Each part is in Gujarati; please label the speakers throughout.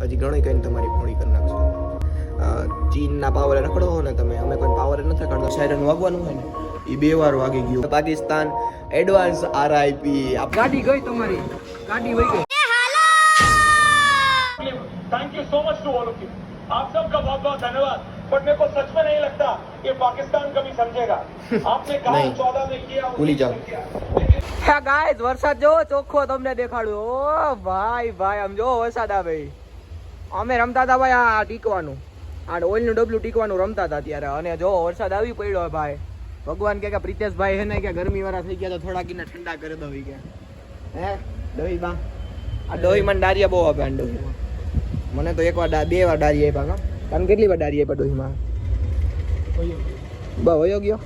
Speaker 1: હજી ઘણી કઈ તમારી પોણી કરી નાખશો. ચીનના પાવરે રખડો હો ને તમે, અમે કોઈ પાવરે નથી રખડતા. સાયરન વાગવાનું હોય ને એ 2 વાર વાગી ગયું. Pakistan advance RIP. ગાડી ગઈ તમારી, ગાડી વહી ગઈ.
Speaker 2: Thank you so much to all of you. आप सबका बहुत बहुत धन्यवाद. बट मेरे को सच में नहीं लगता कि पाकिस्तान कभी समझेगा. आपने कहा 14 में किया,
Speaker 1: ભૂલી જાઓ.
Speaker 3: હે ગાઈસ, વરસાદ જો ચોખ્ખો તમને દેખાડ્યો. ઓ ભાઈ ભાઈ, આમ જો વરસાદ આવે. અમે રમતા હતા ભાઈ આ ટીકવાનું, આ ઓઇલનું ડબલું ટીકવાનું રમતા હતા ત્યારે, અને જો વરસાદ આવી પડ્યો ભાઈ. ભગવાન કે પ્રિતેશભાઈ હે ને કે ગરમી વાળા થઈ ગયા તો થોડા કિના ઠંડા કરી દો કે હે ડોહીમાં. આ ડોહીમાં ડારિયા બહુ આપે. આ ડોહીમાં મને તો 1 વાર 2 વાર ડારી આપ્યા. કા તમે કેટલી વાર ડારી આપ્યા ડોહીમાં? બસ વયો ગયો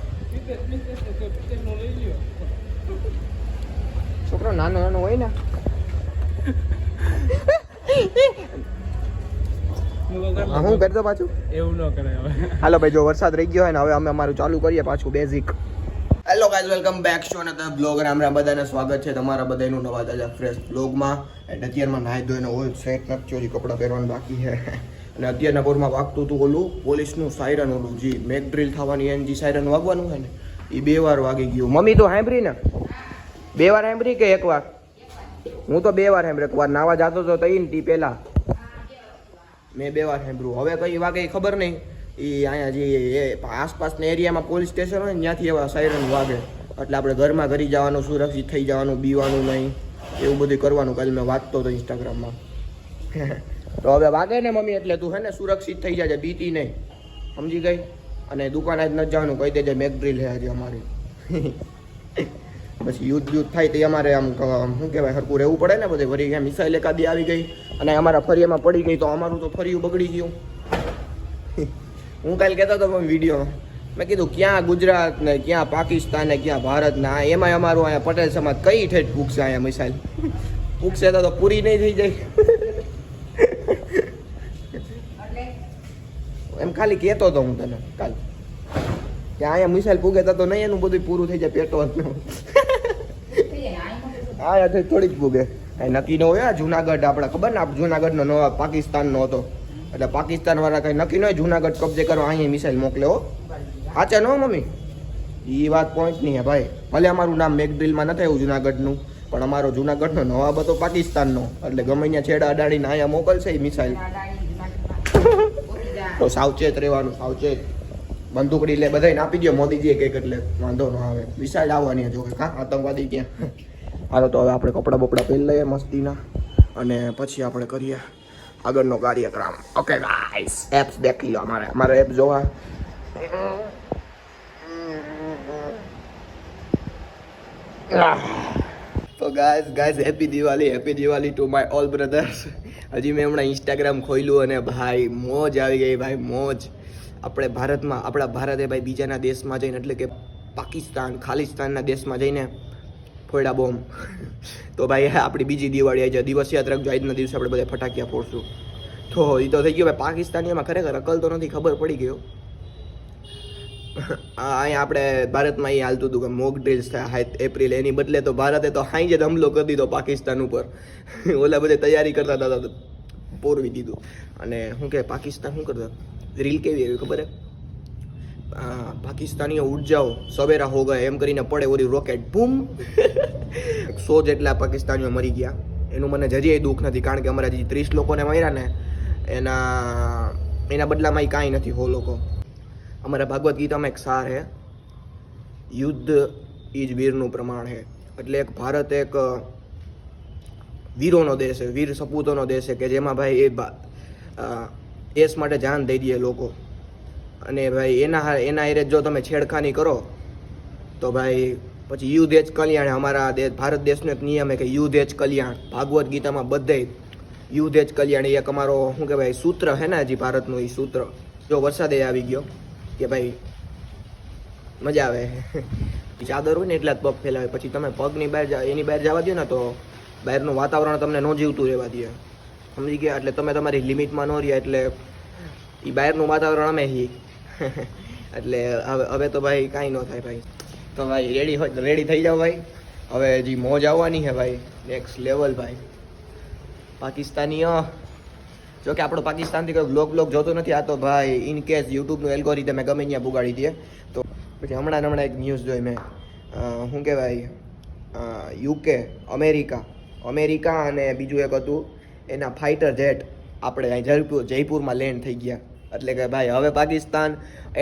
Speaker 3: છોકરો, નાનો નાનો હોય ને. હું કરતો પાછું
Speaker 4: એવું ન કરાય હવે.
Speaker 3: હાલો ભાઈ, જો વરસાદ રહી ગયો હોય ને હવે અમે અમારું ચાલુ કરીએ પાછું basic.
Speaker 1: Hello guys, welcome back show અને બ્લોગ. રામ બધાને સ્વાગત છે તમારા બધાનું નવા તાજા ફ્રેશ બ્લોગમાં. એટલે અત્યારમાં નાહી ધોઈને હોય સેટ નથી, હજી કપડાં પહેરવાનું બાકી છે. અને અત્યારના પોરમાં વાગતું હતું ઓલું પોલીસનું સાયરન, ઓલું જી મેક ડ્રીલ થવાની એની જે સાયરન વાગવાનું હોય ને એ 2 વાર વાગી ગયું. મમ્મી તો સાંભળી ને? 2 વાર સાંભળી કે 1 વાર? હું તો 2 વાર સાંભળી. 1 વાર નાવા જતો હતો તઈ ને તી પહેલા મેં 2 વાર સાંભળ્યું. હવે કઈ વાગે ખબર નહીં. એ અહીંયા જે આસપાસના એરિયામાં પોલીસ સ્ટેશન હોય ને ત્યાંથી એવા સાયરન વાગે. એટલે આપણે ઘરમાં ઘરી જવાનું, સુરક્ષિત થઈ જવાનું, બીવાનું નહીં, એવું બધું કરવાનું. કાલે મેં વાંચતો હતો ઇન્સ્ટાગ્રામમાં. તો હવે વાગે ને મમ્મી એટલે તું હે ને સુરક્ષિત થઈ જાય, બીતી નહીં, સમજી ગઈ? અને દુકાન જ નથી જવાનું, કહી દેજે મેક ડ્રીલ છે હજી અમારી. પછી યુદ્ધ થાય તો અમારે આમ શું કહેવાય હરકું રહેવું પડે ને બધે. ફરી ગયા મિસાઇલ એકાદી આવી ગઈ અને અમારા ફરિયામાં પડી ગઈ તો અમારું તો ફરિયું બગડી ગયું. હું કાલે કહેતો હતો વિડીયોમાં, મેં કીધું ક્યાં ગુજરાત ને ક્યાં પાકિસ્તાન ને ક્યાં ભારત ને, એમાંય અમારું અહીંયા પટેલ સમાજ કઈ ઠેઠ પૂગશે અહીંયા મિસાઇલ પૂગશે તો પૂરી નહીં થઈ જાય. એમ ખાલી કહેતો હતો હું તને કાલ કે અહીંયા મિસાઇલ પૂગે તો નહીં એનું બધું પૂરું થઈ જાય પેટો. હા થોડીક પૂગે, કઈ નક્કી ન હોય. જુનાગઢ આપણે ખબર ને, જુનાગઢનો નવા પાકિસ્તાનનો હતો એટલે પાકિસ્તાન વાળા કઈ નક્કી ન હોય જુનાગઢ કબજે કરવા અહીંયા મિસાઇલ મોકલે. હો સાચા ન મમ્મી? એ વાત પોઈન્ટ નહીં હે ભાઈ. ભલે અમારું નામ મેકડ્રીલમાં નથી આવ્યું જુનાગઢનું, પણ અમારો જુનાગઢનો નવાબ હતો પાકિસ્તાનનો, એટલે ગમે ત્યાં છેડા અડાડીને અહીંયા મોકલશે એ મિસાઇલ. તો સાવચેત રહેવાનું, સાવચેત. બંદૂકડી લે બધાને આપી દો મોદીજીએ કંઈક, એટલે વાંધો ન આવે. મિસાઇલ આવવાની જો હા આતંકવાદી ક્યાં. હાલો તો હવે આપણે કપડાં બપડા પહેરી લઈએ મસ્તીના, અને પછી આપણે કરીએ આગળનો કાર્યક્રમ. ઓકે ગાઈસ, એપ્સ દેખી લો. અમારે એપ જોવા. તો guys happy Diwali to my all brothers. હજી મેં હમણાં ઇન્સ્ટાગ્રામ ખોલ્યું અને ભાઈ મોજ આવી ગઈ, ભાઈ મોજ. આપણે ભારતમાં, આપણા ભારતે ભાઈ બીજાના દેશમાં જઈને, એટલે કે પાકિસ્તાન ખાલિસ્તાનના દેશમાં જઈને ફોડા બોમ્બ. તો ભાઈ આપણી બીજી દિવાળી આવી જાય. દિવસ યાદ રાખજો, આજના દિવસે આપણે બધા ફટાકિયા ફોડશું. તો એ તો થઈ ગયો ભાઈ. પાકિસ્તાનીમાં ખરેખર અકલ તો નથી, ખબર પડી ગયો. અહીંયા આપણે ભારતમાં એ હાલતું હતું કે મોક ડ્રીલ્સ થાય 7 એપ્રિલ, એની બદલે તો ભારતે તો હાઈ જ હમલો કરી દીધો પાકિસ્તાન ઉપર. ઓલા બધે તૈયારી કરતા હતા, પોરવી દીધું. અને શું કે પાકિસ્તાન શું કરતા રીલ કેવી એવી ખબર હે? પાકિસ્તાનીઓ ઉઠ જાઓ સવેરા હો ગયા એમ કરીને પડે ઓરી રોકેટ બૂમ. 100 જેટલા પાકિસ્તાનીઓ મરી ગયા. એનું મને હજી દુઃખ નથી, કારણ કે અમારા જે 30 લોકોને માર્યા ને એના બદલામાં એ કાંઈ નથી. 100 લોકો. અમારા ભાગવત ગીતામાં એક સાર હે, યુદ્ધ ઈજ વીરનું પ્રમાણ હે. એટલે એક ભારત એક વીરોનો દેશ છે, વીર સપૂતોનો દેશ છે, કે જેમાં ભાઈ એ દેશ માટે જાન દઈ દે લોકો. અને ભાઈ એના હારે જો તમે છેડખાની કરો તો ભાઈ પછી યુદ્ધ જ કલ્યાણ. અમારા ભારત દેશનો એક નિયમ છે કે યુદ્ધ જ કલ્યાણ. ભાગવત ગીતામાં બધે યુદ્ધ જ કલ્યાણ એ એક અમારો શું કહેવાય સૂત્ર છે ને હજી ભારતનું. એ સૂત્ર જો વરસાદે આવી ગયો કે ભાઈ મજા આવે. ચાદર હોય ને એટલા જ પગ ફેલાવે. પછી તમે પગની બહાર એની બહાર જવા દો ને તો બહારનું વાતાવરણ તમને ન જીવતું રહેવા દે, સમજી ગયા? એટલે તમે તમારી લિમિટમાં ન રહ્યા, એટલે એ બહારનું વાતાવરણ અમે છીએ. એટલે હવે તો ભાઈ કાંઈ ન થાય ભાઈ. તો ભાઈ રેડી થઈ જાઓ ભાઈ. હવે હજી મોજ આવવાની છે ભાઈ, નેક્સ્ટ લેવલ ભાઈ. પાકિસ્તાનીઓ જો કે આપણો પાકિસ્તાનથી કોઈ બ્લોગ જોતો નથી. આ તો ભાઈ ઇન કેસ યુટ્યુબનું એલ્ગોરિધમ ગમે ત્યાં પુગાડી દે. તો પછી હમણાં એક ન્યૂઝ જોઈ મેં, શું કહેવાય, યુકે અમેરિકા અને બીજું એક હતું એના ફાઇટર જેટ આપણે અહીં જયપુરમાં લેન્ડ થઈ ગયા. એટલે કે ભાઈ હવે પાકિસ્તાન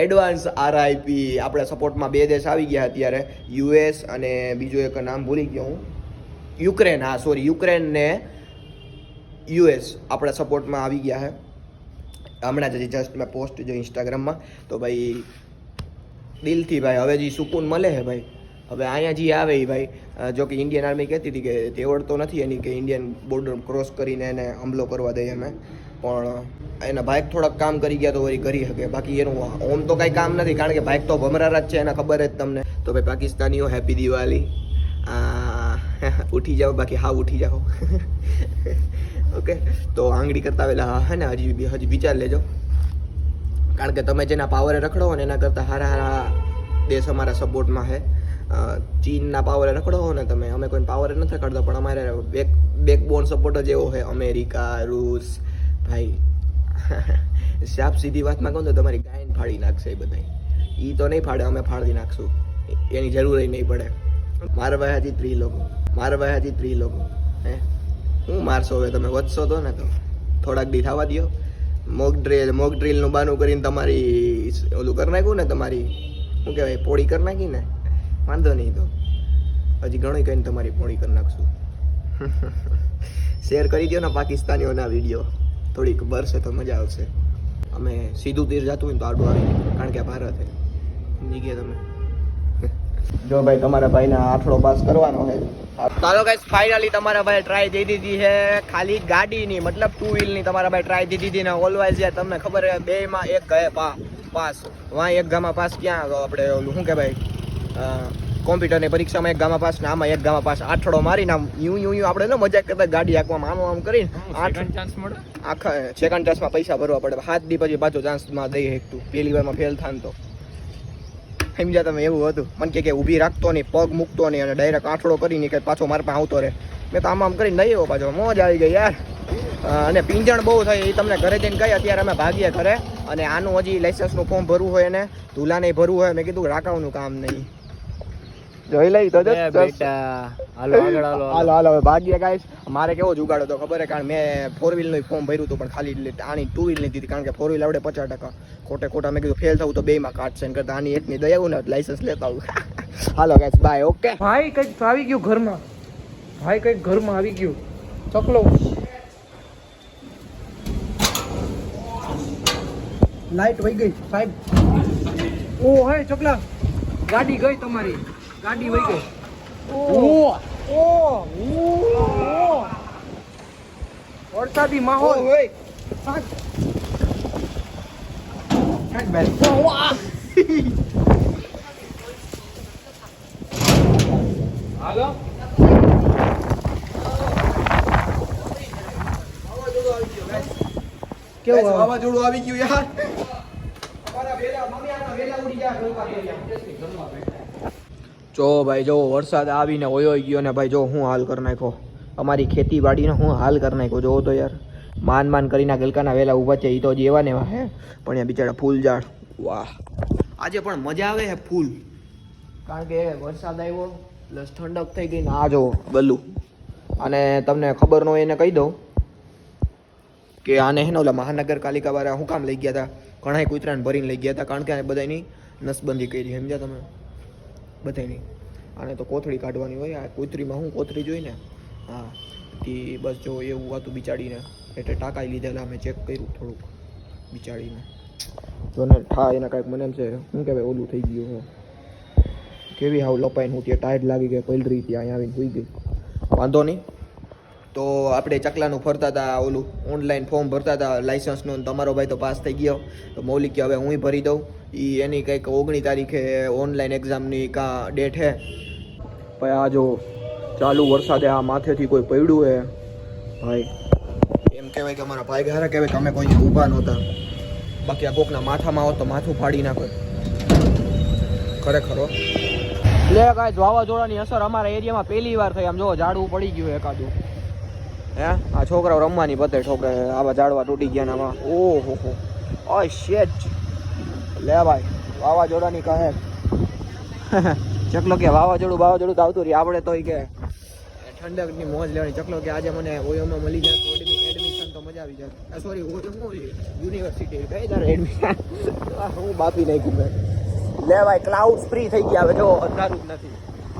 Speaker 1: એડવાન્સ RIP. આપણે સપોર્ટમાં 2 દેશ આવી ગયા અત્યારે, US અને બીજું એક નામ ભૂલી ગયો હું, યુક્રેન. હા સોરી, યુક્રેન ને US આપણા સપોર્ટમાં આવી ગયા છે. હમણાં જ જસ્ટ મેં પોસ્ટ જોઈ ઇન્સ્ટાગ્રામમાં. તો ભાઈ દિલથી ભાઈ હવે જે સુકૂન મળે છે ભાઈ. હવે અહીંયા જે આવે એ ભાઈ, જો કે ઇન્ડિયન આર્મી કહેતી હતી કે તેવડતો નથી એની કે ઇન્ડિયન બોર્ડર ક્રોસ કરીને એને હુમલો કરવા દઈએ અમે, પણ એના ભાઈક થોડાક કામ કરી ગયા તો વળી કરી શકે. બાકી એનું ઓમ તો કાંઈ કામ નથી, કારણ કે ભાઈક તો ભમરારા જ છે, એને ખબર જ તમને. તો ભાઈ પાકિસ્તાનીઓ હેપી દિવાળી. ઉઠી જાઓ, બાકી હા ઉઠી જાઓ. ઓકે, તો આંગળી કરતા પેલા હે ને હજી વિચાર લેજો, કારણ કે તમે જેના પાવરે રખડો ને એના કરતાં હારા દેશ અમારા સપોર્ટમાં છે. ચીનના પાવરે રખડો હો ને તમે, અમે કોઈ પાવરે નથી રખડતા, પણ અમારે બેકબોન સપોર્ટ જ એવો છે અમેરિકા, રૂસ. ભાઈ સાપ સીધી વાતમાં કહું તો તમારી ગાયન ફાડી નાખશે એ બધા. એ તો નહીં ફાડે, અમે ફાડી નાખશું, એની જરૂર નહીં પડે. મારા ભાઈ હજી 3 લોકો હે હું મારશો હવે તમે? વધશો તો ને, તો થોડાક દી થવા દો. મોક ડ્રીલનું બાનું કરીને તમારી ઓલું કરી નાખ્યું ને, તમારી શું કહેવાય, પોળી કરી નાખી ને, વાંધો નહીં. તો હજી ઘણું કહીને તમારી પોળી કરી નાખશું. શેર કરી દો ને પાકિસ્તાનીઓના વિડીયો, થોડીક બરશે તો મજા આવશે. અમે સીધું તીર જતું હોય તો આડું આવી, કારણ કે આ ભારત છે. સમજી ગયા તમે? જો ભાઈ તમારા ભાઈને આઠડો પાસ કરવાનો છે. ચાલો ગાઈસ, ફાઇનલી તમારા ભાઈ ટ્રાય દઈ દીધી છે. ખાલી ગાડીની મતલબ 2 વ્હીલની તમારા ભાઈ ટ્રાય દીધી હતી ને. ઓલવાઇઝ યાર તમને ખબર છે, 2 માં એક ગયે પાસ. વાં એક ગામાં પાસ, ક્યાં આપણે ઓલું શું કે ભાઈ કોમ્પ્યુટરની પરીક્ષામાં એક ગામાં પાસ ને આમાં એક ગામાં પાસ. આઠડો મારીને આમ યુ આપણે ને મજાક કરતા ગાડી હાંકવામાં આમ કરીને ચાન્સ મળે. આખા સેકન્ડ ચાન્સમાં પૈસા ભરવા પડે. 7 દી પછી પાછો ચાન્સમાં દઈ શકતું. પહેલી વારમાં ફેલ થાન તો સમજ્યા તમે? એવું હતું. મને કે ઊભી રાખતો નહીં, પગ મૂકતો નહીં અને ડાયરેક્ટ આઠડો કરીને કે પાછો મારા પાસે આવતો રહે. મેં તો આમ કરીને લઈ આવ્યો પાછો. મોજ આવી ગઈ યાર. અને પિંજણ બહુ થઈ, એ તમને ઘરે જઈને કહી. અત્યારે અમે ભાગીએ ઘરે, અને આનું હજી લાઇસન્સનું ફોર્મ ભરવું હોય ને ધૂલા નહીં ભરવું હોય. મેં કીધું રાખાવનું કામ નહીં, જોઈ લઈ તો હાલો હવે ભાગ્ય ગાઈસ. મારે કેવો જુગાડો તો ખબર છે, કારણ મેં 4 વ્હીલનું ફોર્મ ભર્યું હતું, પણ ખાલી આની 2 વ્હીલ ની દીધી, કારણ કે 4 વ્હીલ આવડે 50%. ખોટા મેં કીધું ફેલ થવું તો 2 માં કાઢશે, કરતા આની એકની દઈ આવું ને લાઇસન્સ લેતા આવું. હાલો ગાઈસ, બાય. ઓકે
Speaker 3: ભાઈ કંઈક આવી ગયું ઘરમાં, આવી ગયું ચકલો. લાઈટ વહી ગઈ સાહેબ. ઓ હે ચકલા, ગાડી ગઈ તમારી, ગાડી વહી ગઈ. વરસાદી માહોલ. હાલો
Speaker 1: કેવું વાવાઝોડું આવી ગયું યાર. જો ભાઈ જો વરસાદ આવીને ઓયો ગયો ને ભાઈ જો હું હાલ કરી નાખ્યો અમારી ખેતીવાડીનો, હું હાલ કરી નાખ્યો. જોવો તો યાર, માન કરીને ગલકાના વેલા ઊભા છે. એ તો જેવા ને એવા હે, પણ અહીંયા બિચારા ફૂલ ઝાડ. વાહ, આજે પણ મજા આવે છે ફૂલ, કારણ કે વરસાદ આવ્યો પ્લસ ઠંડક થઈ ગઈ ને. આ જો બલ્લુ, અને તમને ખબર ન હોય એને કહી દઉં કે આને હે ને ઓલા મહાનગરપાલિકા વાળા શું કામ લઈ ગયા હતા, ઘણા કૂતરાને ભરીને લઈ ગયા હતા, કારણ કે આને બધાની નસબંધી કરી. સમજ્યા તમે? બધાની. આને તો કોથળી કાઢવાની હોય. આ કૂતરીમાં હું કોથળી જોઈ ને, હા તે બસ જો એવું હતું બિચાડીને, એટલે ટાંકાઈ લીધેલા. મેં ચેક કર્યું થોડુંક બિચાડીને, જો ને ઠા એના કાંઈક મને એમ છે શું કહેવાય ઓલું થઈ ગયું છે. કેવી હાવ લપાઈને હું ત્યાં ટાયર લાગી ગઈ, પલરી ત્યાં અહીંયા આવીને સુઈ ગઈ. વાંધો નહીં. તો આપણે ચકલાનું ફરતા હતા, ઓલું ઓનલાઈન ફોર્મ ભરતા હતા લાઇસન્સનું. તમારો ભાઈ તો પાસ થઈ ગયો, તો મૌલિક કે હવે હું ભરી દઉં. એની કંઈક 19 તારીખે ઓનલાઈન એક્ઝામની કાં ડેટ છે. ભાઈ આ જો ચાલુ વરસાદે આ માથેથી કોઈ પડ્યું હે ભાઈ. એમ કહેવાય કે અમારા ભાઈ ઘરે કહેવાય કે અમે કોઈ ઊભા નહોતા, બાકી આ કોકના માથામાં હોત તો માથું ફાડી નાખે ખરેખર. લે ગાઈસ, વાવાઝોડાની અસર અમારા એરિયામાં પહેલી વાર થઈ. આમ જો ઝાડવું પડી ગયું એકાદું.
Speaker 3: હે આ છોકરાઓ રમવાની પતે ઠોકે આવા ઝાડવા તૂટી ગયા ને આમાં ઓહો હો ઓય શેટ લે ભાઈ વાવાઝોડાની કહે ચકલો કે વાવાઝોડું તો આવતું રહી આપણે તો કે ઠંડકની મોજ લેવાની ચકલો કે આજે મને ઓયોમાં મળી જાય તો એડમિશન તો મજા આવી જાય સોરી યુનિવર્સિટી કઈ તારે એડમિશન હું બાપી નાખ્યું મેં લે ભાઈ ક્લાઉડ્સ ફ્રી થઈ ગયા હવે જો અંધારું જ નથી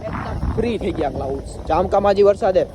Speaker 3: એકદમ ફ્રી થઈ ગયા ક્લાઉડ્સ ચામકામાં હજી વરસાદે